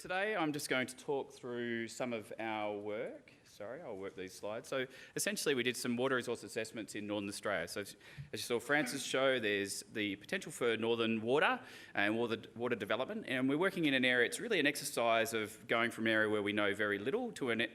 Today I'm just going to talk through some of our work. Sorry, I'll work these slides. So essentially we did some water resource assessments in Northern Australia. So as you saw Francis show, there's the potential for northern water and water development, and we're working in an area, it's really an exercise of going from an area where we know very little to an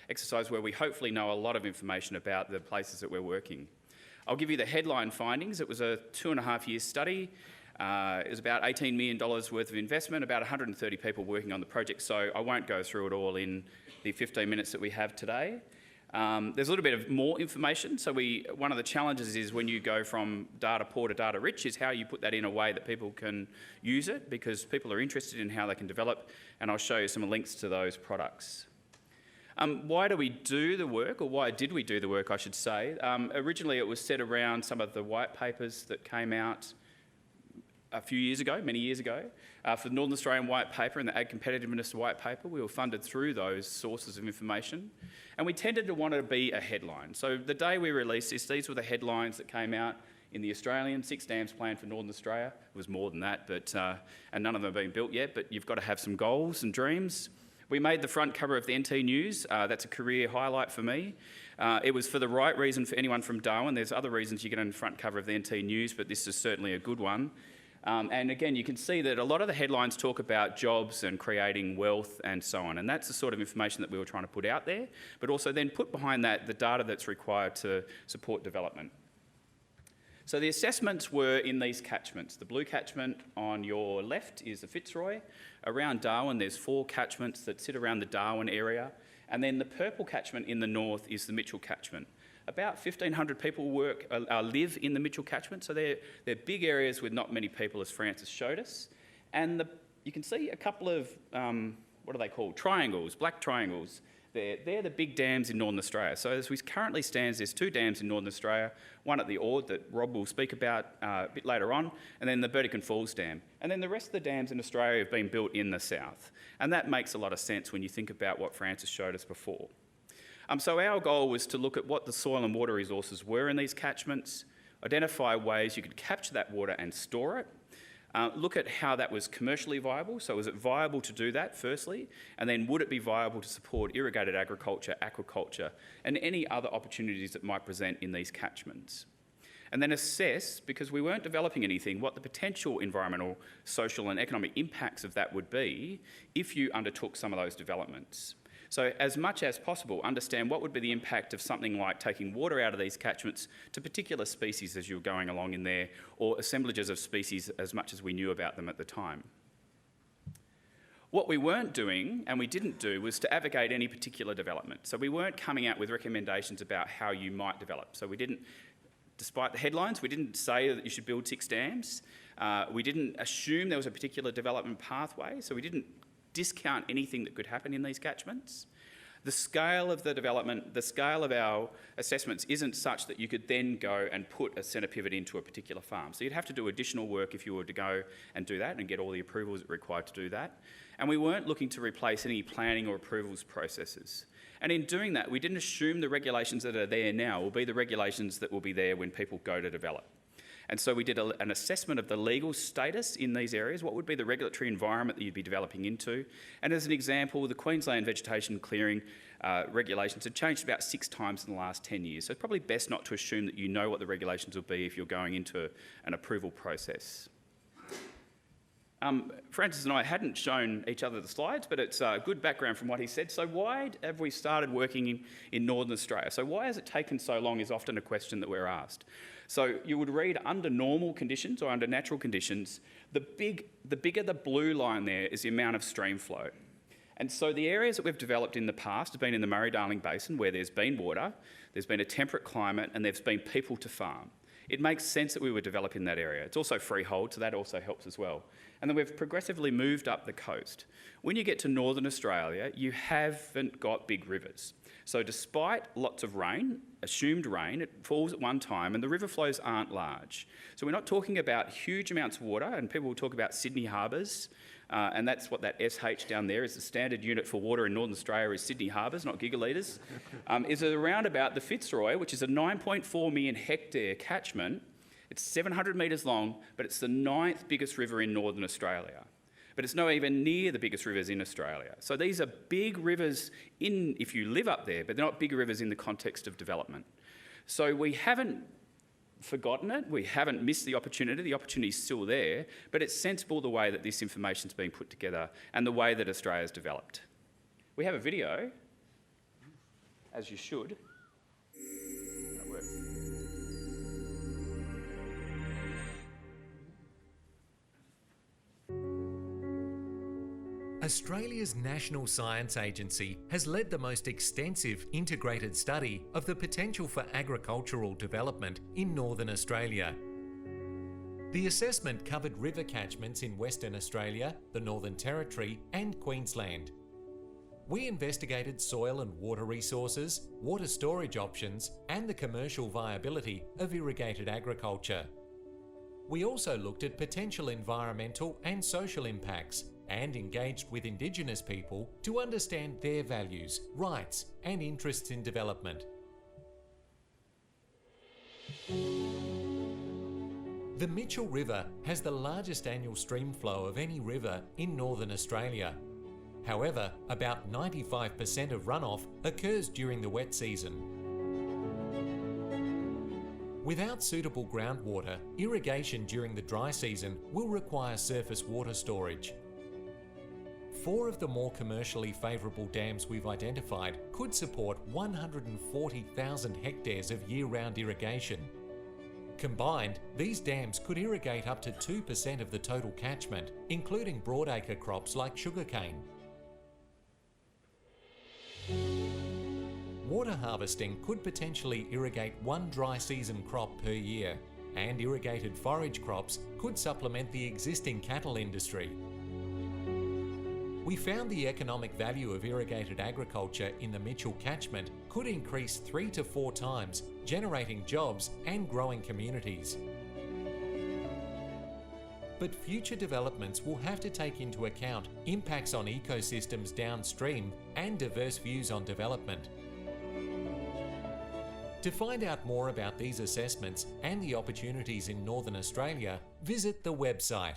exercise where we hopefully know a lot of information about the places that we're working. I'll give you the headline findings. It was a 2.5-year study. It was about $18 million worth of investment, about 130 people working on the project, so I won't go through it all in the 15 minutes that we have today. There's a little bit of more information, so one of the challenges is when you go from data poor to data rich is how you put that in a way that people can use it, because people are interested in how they can develop, and I'll show you some links to those products. Why do we do the work, or why did we do the work, I should say? Originally it was set around some of the white papers that came out a few years ago, many years ago, for the Northern Australian White Paper and the Ag Competitiveness White Paper. We were funded through those sources of information, and we tended to want it to be a headline. So the day we released this, these were the headlines that came out in the Australian 6 dams planned for Northern Australia. It was more than that, but and none of them have been built yet, but you've got to have some goals and dreams. We made the front cover of the NT News. That's a career highlight for me. It was for the right reason for anyone from Darwin. There's other reasons you get on the front cover of the NT News, but this is certainly a good one. And again, you can see that a lot of the headlines talk about jobs and creating wealth and so on, and that's the sort of information that we were trying to put out there, but also then put behind that the data that's required to support development. So the assessments were in these catchments. The blue catchment on your left is the Fitzroy. Around Darwin, there's 4 catchments that sit around the Darwin area, and then the purple catchment in the north is the Mitchell catchment. About 1,500 people live in the Mitchell catchment, so they're big areas with not many people, as Francis showed us. And you can see a couple of, what are they called? Triangles, black triangles. They're the big dams in Northern Australia. So as we currently stand, there's 2 dams in Northern Australia, one at the Ord that Rob will speak about a bit later on, and then the Burdekin Falls Dam. And then the rest of the dams in Australia have been built in the south. And that makes a lot of sense when you think about what Francis showed us before. So our goal was to look at what the soil and water resources were in these catchments, identify ways you could capture that water and store it, look at how that was commercially viable. So was it viable to do that, firstly, and then would it be viable to support irrigated agriculture, aquaculture, and any other opportunities that might present in these catchments. And then assess, because we weren't developing anything, what the potential environmental, social and economic impacts of that would be if you undertook some of those developments. So as much as possible, understand what would be the impact of something like taking water out of these catchments to particular species as you're going along in there, or assemblages of species as much as we knew about them at the time. What we weren't doing, and we didn't do, was to advocate any particular development. So we weren't coming out with recommendations about how you might develop. So we didn't, despite the headlines, we didn't say that you should build 6 dams. We didn't assume there was a particular development pathway, so we didn't discount anything that could happen in these catchments. The scale of the development, the scale of our assessments isn't such that you could then go and put a centre pivot into a particular farm. So you'd have to do additional work if you were to go and do that and get all the approvals required to do that. And we weren't looking to replace any planning or approvals processes. And in doing that, we didn't assume the regulations that are there now will be the regulations that will be there when people go to develop. And so we did an assessment of the legal status in these areas. What would be the regulatory environment that you'd be developing into? And as an example, the Queensland vegetation clearing regulations have changed about 6 times in the last 10 years. So it's probably best not to assume that you know what the regulations will be if you're going into an approval process. Francis and I hadn't shown each other the slides, but it's a good background from what he said. So why have we started working in Northern Australia? So why has it taken so long is often a question that we're asked. So you would read under normal conditions or under natural conditions, the bigger the blue line there is the amount of stream flow. And so the areas that we've developed in the past have been in the Murray-Darling Basin where there's been water, there's been a temperate climate, and there's been people to farm. It makes sense that we would develop in that area. It's also freehold, so that also helps as well. And then we've progressively moved up the coast. When you get to Northern Australia, you haven't got big rivers. So despite lots of rain, assumed rain, it falls at one time and the river flows aren't large. So we're not talking about huge amounts of water, and people will talk about Sydney Harbours, and that's what that SH down there is. The standard unit for water in Northern Australia is Sydney Harbours, not gigalitres. Is around about the Fitzroy, which is a 9.4 million hectare catchment. It's 700 metres long, but it's the 9th biggest river in Northern Australia. but it's not even near the biggest rivers in Australia. So these are big rivers if you live up there, but they're not big rivers in the context of development. So we haven't forgotten it, we haven't missed the opportunity's still there, but it's sensible the way that this information's being put together and the way that Australia's developed. We have a video, as you should. That works. Australia's National Science Agency has led the most extensive integrated study of the potential for agricultural development in Northern Australia. The assessment covered river catchments in Western Australia, the Northern Territory and Queensland. We investigated soil and water resources, water storage options and the commercial viability of irrigated agriculture. We also looked at potential environmental and social impacts and engaged with Indigenous people to understand their values, rights and interests in development. The Mitchell River has the largest annual stream flow of any river in Northern Australia. However, about 95% of runoff occurs during the wet season. Without suitable groundwater, irrigation during the dry season will require surface water storage. 4 of the more commercially favourable dams we've identified could support 140,000 hectares of year-round irrigation. Combined, these dams could irrigate up to 2% of the total catchment, including broadacre crops like sugarcane. Water harvesting could potentially irrigate 1 dry season crop per year, and irrigated forage crops could supplement the existing cattle industry. We found the economic value of irrigated agriculture in the Mitchell catchment could increase 3 to 4 times, generating jobs and growing communities. But future developments will have to take into account impacts on ecosystems downstream and diverse views on development. To find out more about these assessments and the opportunities in Northern Australia, visit the website.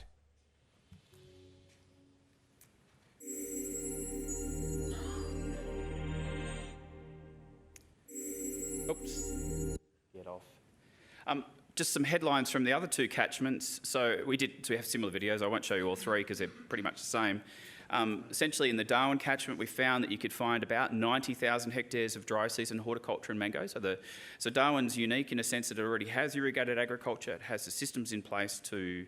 Oops, get off. Just some headlines from the other 2 catchments. So we have similar videos. I won't show you all 3 because they're pretty much the same. Essentially in the Darwin catchment, we found that you could find about 90,000 hectares of dry season horticulture and mango. So Darwin's unique in a sense that it already has irrigated agriculture. It has the systems in place to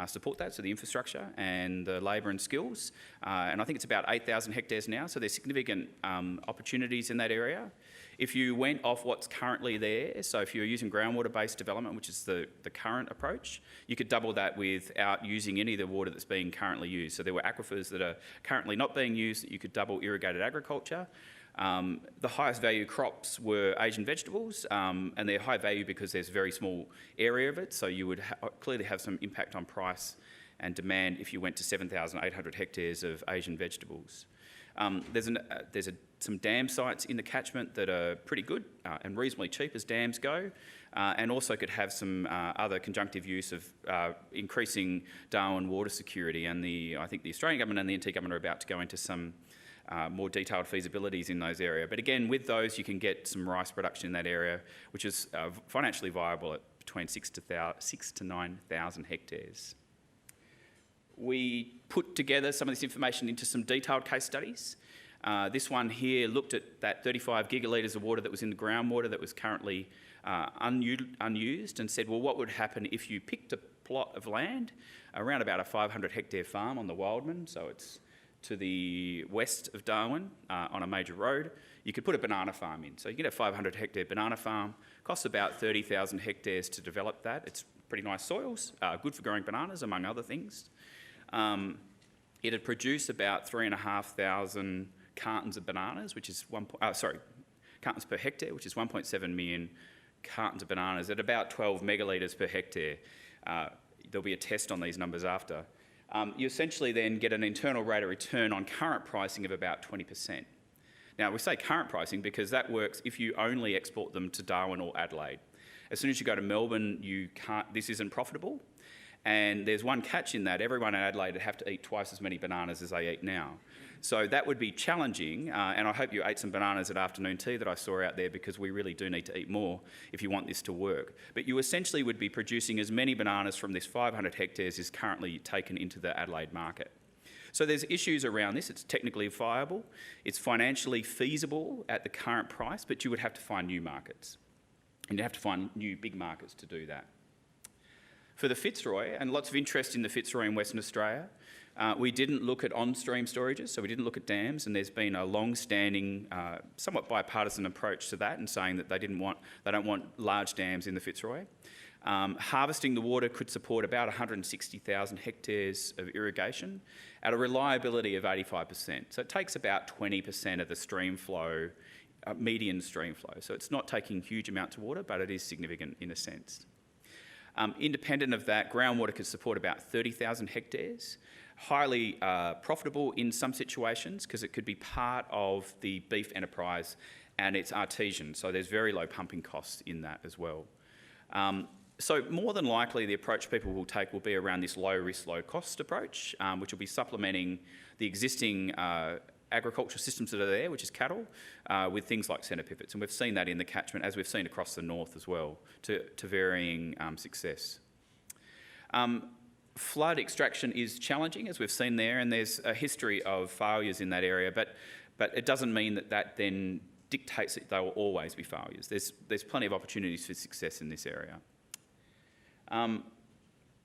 support that, so the infrastructure and the labour and skills. And I think it's about 8,000 hectares now, so there's significant opportunities in that area. If you went off what's currently there, so if you're using groundwater-based development, which is the current approach, you could double that without using any of the water that's being currently used. So there were aquifers that are currently not being used that you could double irrigated agriculture. The highest value crops were Asian vegetables, and they're high value because there's a very small area of it, so you would clearly have some impact on price and demand if you went to 7,800 hectares of Asian vegetables. There's some dam sites in the catchment that are pretty good and reasonably cheap as dams go, and also could have some other conjunctive use of increasing Darwin water security. And I think the Australian government and the NT government are about to go into some more detailed feasibilities in those areas. But again, with those, you can get some rice production in that area, which is financially viable at between 6,000 to 9,000 hectares. We put together some of this information into some detailed case studies. This one here looked at that 35 gigalitres of water that was in the groundwater that was currently unused and said, well, what would happen if you picked a plot of land around about a 500 hectare farm on the Wildman, so it's to the west of Darwin on a major road. You could put a banana farm in. So you get a 500 hectare banana farm, costs about 30,000 hectares to develop that. It's pretty nice soils, good for growing bananas, among other things. It'd produce about 3,500 cartons of bananas, which is cartons per hectare, which is 1.7 million cartons of bananas at about 12 megalitres per hectare. There'll be a test on these numbers after. You essentially then get an internal rate of return on current pricing of about 20%. Now, we say current pricing because that works if you only export them to Darwin or Adelaide. As soon as you go to Melbourne, this isn't profitable. And there's one catch in that: everyone in Adelaide would have to eat twice as many bananas as they eat now. So that would be challenging, and I hope you ate some bananas at afternoon tea that I saw out there, because we really do need to eat more if you want this to work. But you essentially would be producing as many bananas from this 500 hectares as currently taken into the Adelaide market. So there's issues around this. It's technically viable, it's financially feasible at the current price, but you would have to find new markets. And you have to find new big markets to do that. For the Fitzroy, and lots of interest in the Fitzroy in Western Australia, we didn't look at on-stream storages, so we didn't look at dams, and there's been a long-standing, somewhat bipartisan approach to that, and saying that they don't want large dams in the Fitzroy. Harvesting the water could support about 160,000 hectares of irrigation at a reliability of 85%. So it takes about 20% of the stream flow, median stream flow. So it's not taking huge amounts of water, but it is significant in a sense. Independent of that, groundwater could support about 30,000 hectares. Highly profitable in some situations, because it could be part of the beef enterprise, and it's artesian, so there's very low pumping costs in that as well. So more than likely, the approach people will take will be around this low risk, low cost approach, which will be supplementing the existing agricultural systems that are there, which is cattle, with things like centre pivots. And we've seen that in the catchment, as we've seen across the north as well, to varying success. Flood extraction is challenging, as we've seen there, and there's a history of failures in that area, but it doesn't mean that then dictates that they will always be failures. There's plenty of opportunities for success in this area.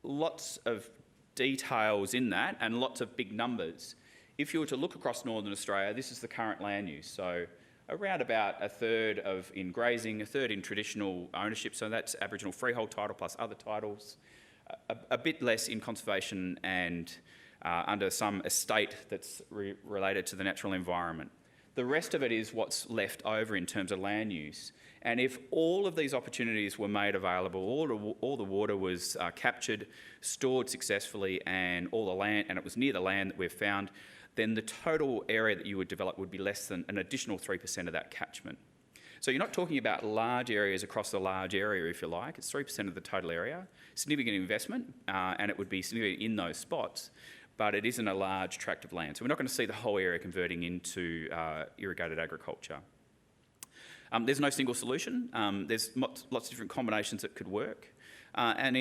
Lots of details in that, and lots of big numbers. If you were to look across Northern Australia, this is the current land use. So around about a third in grazing, a third in traditional ownership, so that's Aboriginal freehold title plus other titles, a bit less in conservation and under some estate that's related to the natural environment. The rest of it is what's left over in terms of land use. And if all of these opportunities were made available, all the water was captured, stored successfully, and all the land, and it was near the land that we've found, then the total area that you would develop would be less than an additional 3% of that catchment. So you're not talking about large areas across the large area, if you like. It's 3% of the total area. Significant investment, and it would be significant in those spots, but it isn't a large tract of land. So we're not going to see the whole area converting into irrigated agriculture. There's no single solution. There's lots of different combinations that could work. And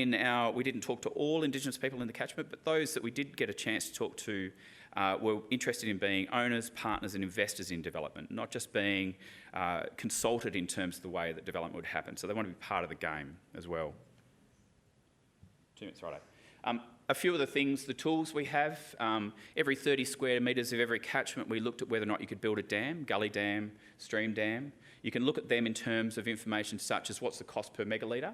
we didn't talk to all Indigenous people in the catchment, but those that we did get a chance to talk to were interested in being owners, partners and investors in development, not just being consulted in terms of the way that development would happen. So they want to be part of the game as well. 2 minutes, righto. A few of the things, the tools we have, every 30 square metres of every catchment, we looked at whether or not you could build a dam, gully dam, stream dam. You can look at them in terms of information such as what's the cost per megalitre.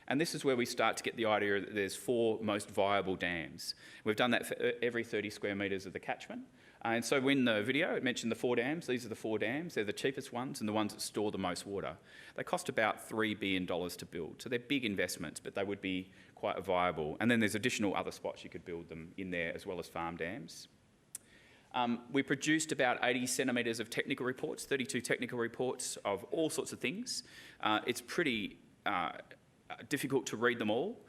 And this is where we start to get the idea that there's 4 most viable dams. We've done that for every 30 square metres of the catchment. And so in the video, it mentioned the 4 dams. These are the 4 dams. They're the cheapest ones and the ones that store the most water. They cost about $3 billion to build. So they're big investments, but they would be quite viable. And then there's additional other spots you could build them in there, as well as farm dams. We produced about 80 centimetres of technical reports, 32 technical reports of all sorts of things. It's pretty difficult to read them all.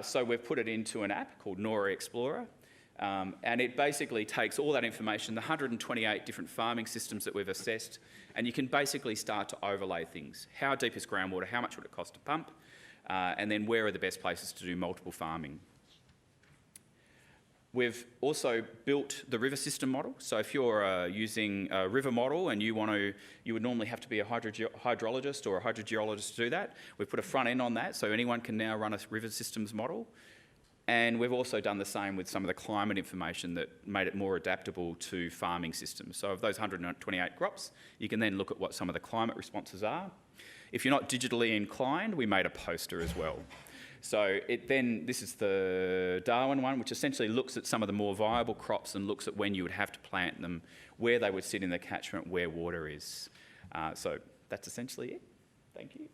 So we've put it into an app called Nora Explorer. And it basically takes all that information, the 128 different farming systems that we've assessed, and you can basically start to overlay things. How deep is groundwater? How much would it cost to pump? And then where are the best places to do multiple farming? We've also built the river system model. So if you're using a river model and you would normally have to be a hydrologist or a hydrogeologist to do that. We've put a front end on that, so anyone can now run a river systems model. And we've also done the same with some of the climate information that made it more adaptable to farming systems. So of those 128 crops, you can then look at what some of the climate responses are. If you're not digitally inclined, we made a poster as well. So this is the Darwin one, which essentially looks at some of the more viable crops and looks at when you would have to plant them, where they would sit in the catchment, where water is. So that's essentially it. Thank you.